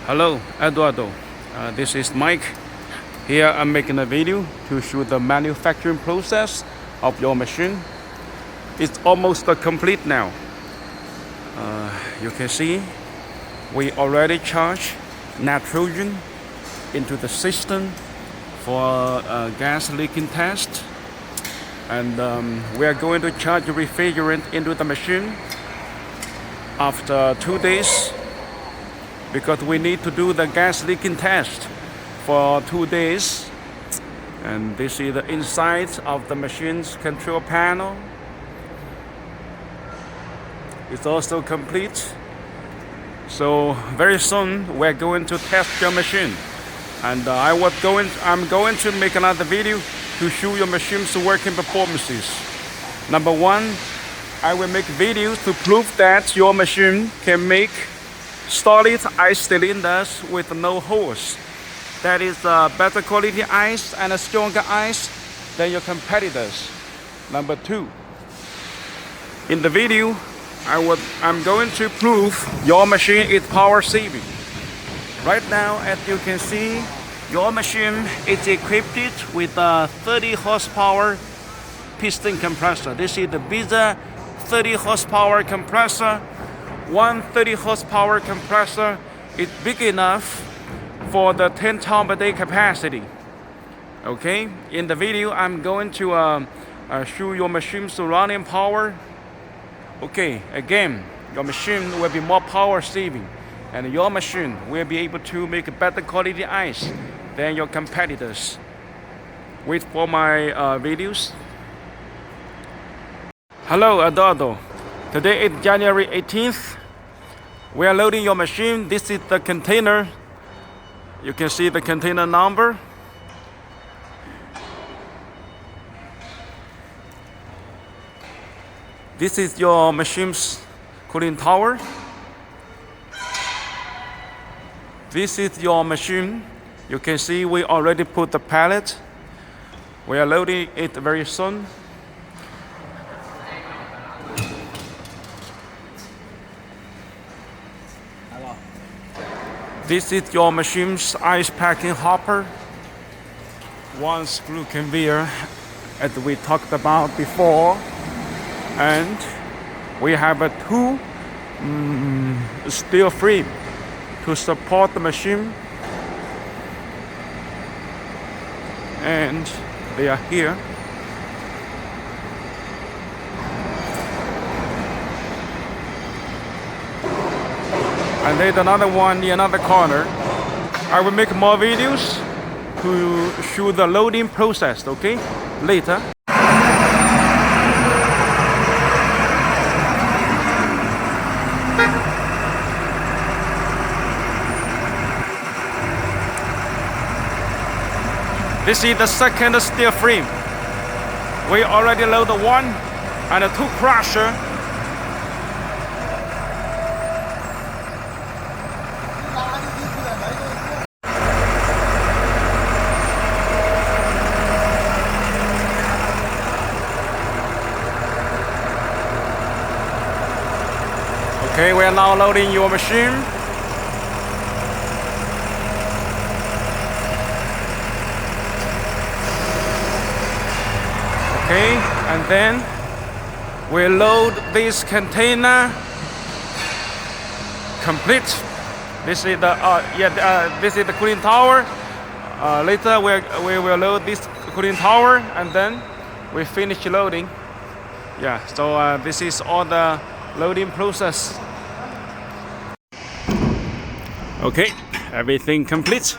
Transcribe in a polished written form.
Hello, Eduardo. This is Mike. Here I'm making a video to show the manufacturing process of your machine. It's almost complete now. You can see we already charged nitrogen into the system for gas leaking test, and we are going to charge refrigerant into the machine after 2 days, because we need to do the gas leaking test for 2 days. And this is the inside of the machine's control panel. It's also complete. So very soon we're going to test your machine, and I'm going to make another video to show your machine's working performances. Number one, I will make videos to prove that your machine can make solid ice cylinders with no holes. That is better quality ice and a stronger ice than your competitors. Number two, in the video, I'm going to prove your machine is power saving. Right now, as you can see, your machine is equipped with a 30 horsepower piston compressor. This is the bigger 30 horsepower compressor. One 30 horsepower compressor is big enough for the 10 ton per day capacity. Okay, in the video I'm going to show your machine's running power. Okay, again, your machine will be more power saving, and your machine will be able to make better quality ice than your competitors. Wait for my videos. Hello, Eduardo. Today is January 18th. We are loading your machine. This is the container. You can see the container number. This is your machine's cooling tower. This is your machine. You can see we already put the pallet. We are loading it very soon. This is your machine's ice packing hopper. One screw conveyor, as we talked about before. And we have a two steel frame to support the machine. And they are here. And there's another one in another corner. I will make more videos to show the loading process, okay? Later. This is the second steel frame. We already loaded one and a two crusher. Okay, we are now loading your machine. Okay, and then we load this container complete. This is the cooling tower. Later we will load this cooling tower, and then we finish loading. Yeah, so this is all the loading process. Okay, everything complete.